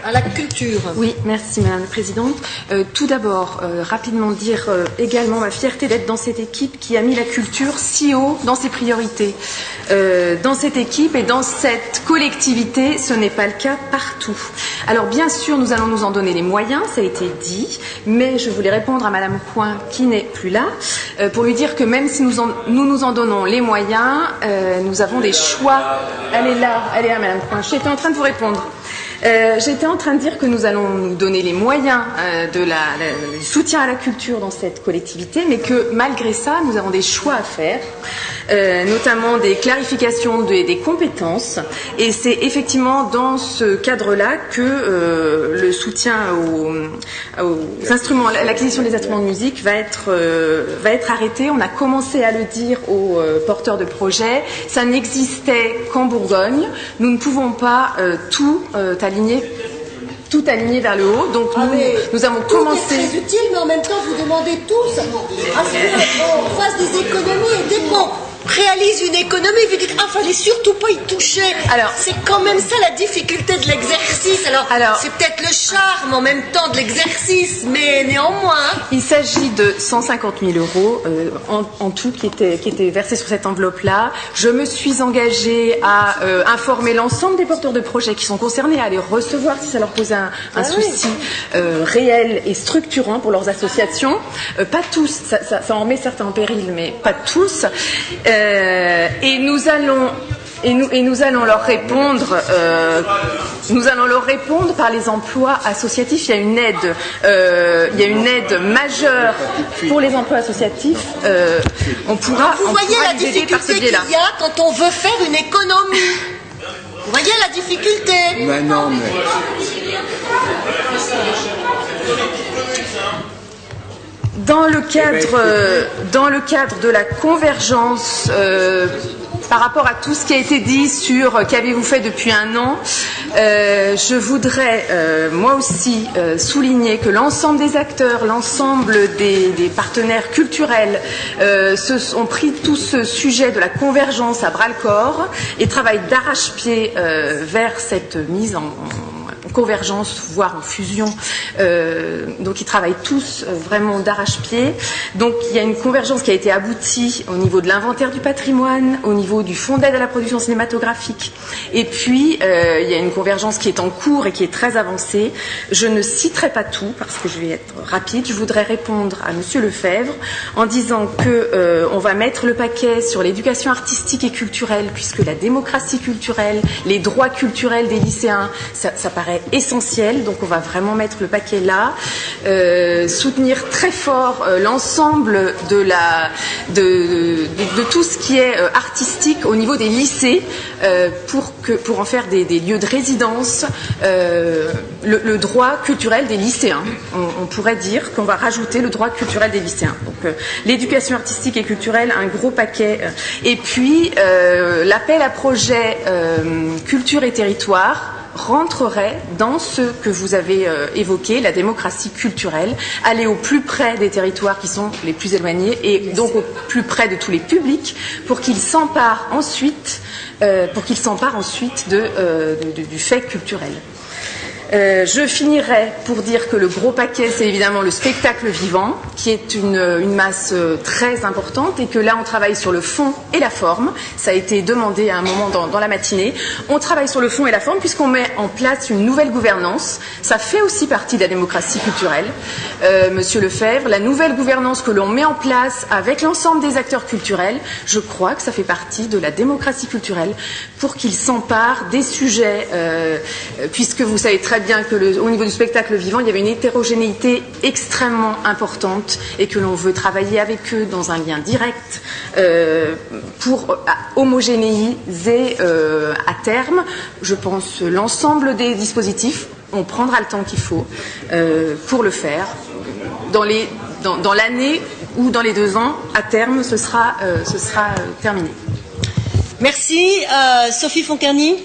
à la culture. Oui, merci Madame la Présidente. Tout d'abord, rapidement dire également ma fierté d'être dans cette équipe qui a mis la culture si haut dans ses priorités. Dans cette équipe et dans cette collectivité, ce n'est pas le cas partout. Alors bien sûr, nous allons nous en donner les moyens, ça a été dit, mais je voulais répondre à Madame Coin qui n'est plus là, pour lui dire que même si nous nous en donnons les moyens, nous avons des choix. Elle est là Madame Coin, j'étais en train de vous répondre. J'étais en train de dire que nous allons nous donner les moyens du soutien à la culture dans cette collectivité, mais que malgré ça, nous avons des choix à faire, notamment des clarifications des compétences. Et c'est effectivement dans ce cadre-là que le soutien aux instruments, l'acquisition des instruments de musique va être arrêté. On a commencé à le dire aux porteurs de projets. Ça n'existait qu'en Bourgogne. Nous ne pouvons pas tout aligné vers le haut. Donc nous avons commencé. C'est très utile, mais en même temps, vous demandez tous à ce qu'on fasse des économies. Et dès qu'on réalise une économie, vous dites fallait surtout pas y toucher. Alors, c'est quand même ça la difficulté de l'exercice. Alors c'est peut-être le charme en même temps de l'exercice, mais néanmoins. Il s'agit de 150 000 euros en tout qui étaient versés sur cette enveloppe-là. Je me suis engagée à informer l'ensemble des porteurs de projets qui sont concernés, à les recevoir si ça leur pose un souci réel et structurant pour leurs associations. Pas tous, ça en met certains en péril, mais pas tous. Et nous allons leur répondre. Nous allons leur répondre par les emplois associatifs. Il y a une aide majeure pour les emplois associatifs. On pourra. Vous voyez la difficulté qu'il y a quand on veut faire une économie. Vous voyez la difficulté. Ben non, mais. Dans le cadre de la convergence, par rapport à tout ce qui a été dit sur qu'avez-vous fait depuis un an, je voudrais moi aussi souligner que l'ensemble des acteurs, l'ensemble des partenaires culturels ont pris tout ce sujet de la convergence à bras-le-corps et travaillent d'arrache-pied vers cette mise en convergence, voire en fusion. Donc ils travaillent tous vraiment d'arrache-pied. Donc il y a une convergence qui a été aboutie au niveau de l'inventaire du patrimoine, au niveau du fonds d'aide à la production cinématographique. Et puis il y a une convergence qui est en cours et qui est très avancée. Je ne citerai pas tout parce que je vais être rapide. Je voudrais répondre à Monsieur Lefebvre en disant que on va mettre le paquet sur l'éducation artistique et culturelle, puisque la démocratie culturelle, les droits culturels des lycéens, ça paraît essentiel, donc on va vraiment mettre le paquet là, soutenir très fort l'ensemble de tout ce qui est artistique au niveau des lycées pour en faire des lieux de résidence, le droit culturel des lycéens. On pourrait dire qu'on va rajouter le droit culturel des lycéens. Donc l'éducation artistique et culturelle, un gros paquet. Et puis l'appel à projet culture et territoire rentrerait dans ce que vous avez évoqué, la démocratie culturelle, aller au plus près des territoires qui sont les plus éloignés et donc au plus près de tous les publics pour qu'ils s'emparent ensuite, du fait culturel. Je finirai pour dire que le gros paquet, c'est évidemment le spectacle vivant, qui est une masse très importante et que là, on travaille sur le fond et la forme. Ça a été demandé à un moment dans la matinée. On travaille sur le fond et la forme puisqu'on met en place une nouvelle gouvernance. Ça fait aussi partie de la démocratie culturelle, Monsieur Lefebvre. La nouvelle gouvernance que l'on met en place avec l'ensemble des acteurs culturels, je crois que ça fait partie de la démocratie culturelle pour qu'ils s'emparent des sujets, puisque vous savez très bien que au niveau du spectacle vivant, il y avait une hétérogénéité extrêmement importante et que l'on veut travailler avec eux dans un lien direct pour homogénéiser à terme, je pense, l'ensemble des dispositifs. On prendra le temps qu'il faut pour le faire. Dans l'année ou dans les 2 ans, à terme, ce sera terminé. Merci. Sophie Foncarny.